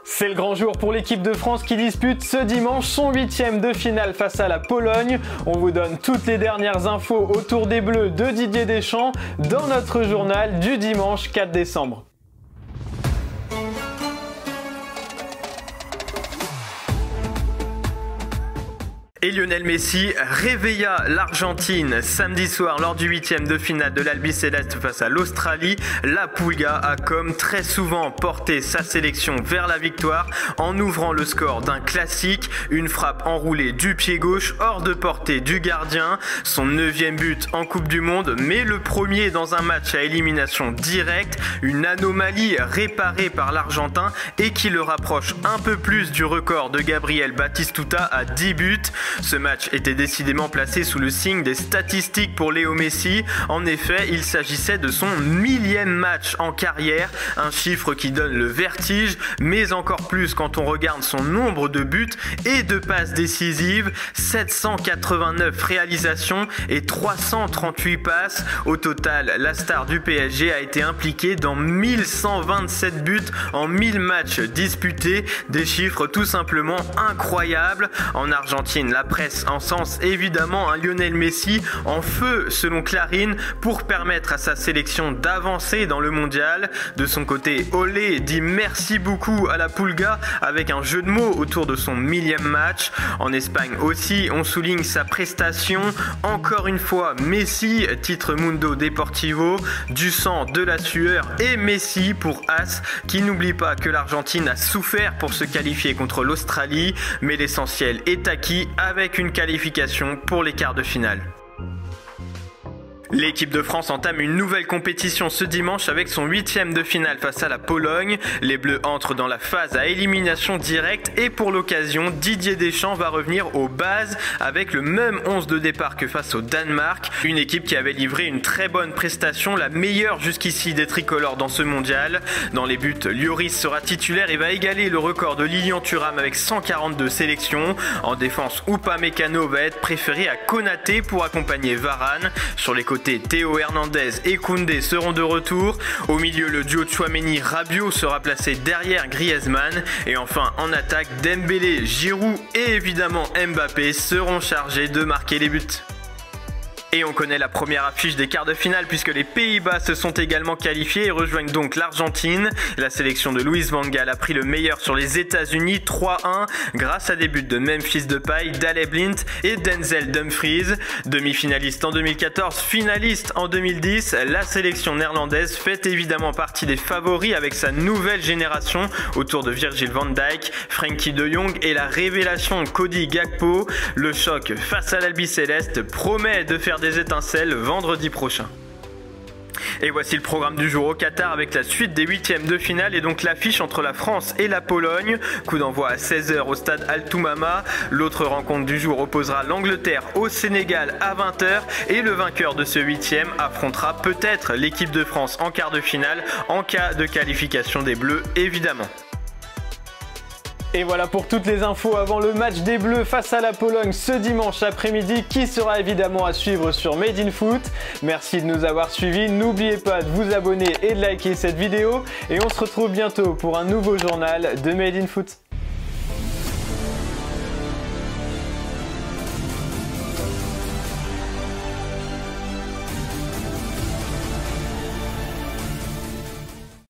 C'est le grand jour pour l'équipe de France qui dispute ce dimanche son 8e de finale face à la Pologne. On vous donne toutes les dernières infos autour des Bleus de Didier Deschamps dans notre journal du dimanche 4 décembre. Et Lionel Messi réveilla l'Argentine samedi soir lors du 8e de finale de l'Albi Céleste face à l'Australie. La Pulga a comme très souvent porté sa sélection vers la victoire en ouvrant le score d'un classique, une frappe enroulée du pied gauche hors de portée du gardien, son 9e but en Coupe du Monde, mais le premier dans un match à élimination directe, une anomalie réparée par l'Argentin et qui le rapproche un peu plus du record de Gabriel Batistuta à 10 buts. Ce match était décidément placé sous le signe des statistiques pour Léo Messi. En effet, il s'agissait de son 1000e match en carrière, un chiffre qui donne le vertige, mais encore plus quand on regarde son nombre de buts et de passes décisives, 789 réalisations et 338 passes. Au total, la star du PSG a été impliquée dans 1127 buts en 1000 matchs disputés, des chiffres tout simplement incroyables. En Argentine, la presse encense évidemment un Lionel Messi en feu selon Clarín pour permettre à sa sélection d'avancer dans le mondial. De son côté, Olé dit merci beaucoup à la Pulga avec un jeu de mots autour de son 1000e match. En Espagne aussi, on souligne sa prestation. Encore une fois, Messi, titre Mundo Deportivo, du sang, de la sueur et Messi pour As qui n'oublie pas que l'Argentine a souffert pour se qualifier contre l'Australie, mais l'essentiel est acquis avec une qualification pour les quarts de finale. L'équipe de France entame une nouvelle compétition ce dimanche avec son 8e de finale face à la Pologne. Les Bleus entrent dans la phase à élimination directe et pour l'occasion, Didier Deschamps va revenir aux bases avec le même 11 de départ que face au Danemark. Une équipe qui avait livré une très bonne prestation, la meilleure jusqu'ici des tricolores dans ce mondial. Dans les buts, Lloris sera titulaire et va égaler le record de Lilian Thuram avec 142 sélections. En défense, Upamecano va être préféré à Konaté pour accompagner Varane. Sur les côtés, Théo Hernandez et Koundé seront de retour. Au milieu, le duo Tchouaméni-Rabiot sera placé derrière Griezmann. Et enfin, en attaque, Dembélé, Giroud et évidemment Mbappé seront chargés de marquer les buts. Et on connaît la première affiche des quarts de finale puisque les Pays-Bas se sont également qualifiés et rejoignent donc l'Argentine. La sélection de Louis van Gaal a pris le meilleur sur les États-Unis 3-1 grâce à des buts de Memphis Depay, Daley Blind et Denzel Dumfries. Demi-finaliste en 2014, finaliste en 2010, la sélection néerlandaise fait évidemment partie des favoris avec sa nouvelle génération autour de Virgil van Dijk, Frenkie de Jong et la révélation Cody Gakpo. Le choc face à l'Albi Céleste promet de faire des étincelles vendredi prochain. Et voici le programme du jour au Qatar avec la suite des 8e de finale et donc l'affiche entre la France et la Pologne. Coup d'envoi à 16h au stade Al Toumama. L'autre rencontre du jour opposera l'Angleterre au Sénégal à 20h et le vainqueur de ce 8e affrontera peut-être l'équipe de France en quart de finale en cas de qualification des Bleus évidemment. Et voilà pour toutes les infos avant le match des Bleus face à la Pologne ce dimanche après-midi qui sera évidemment à suivre sur Made in Foot. Merci de nous avoir suivis, n'oubliez pas de vous abonner et de liker cette vidéo et on se retrouve bientôt pour un nouveau journal de Made in Foot.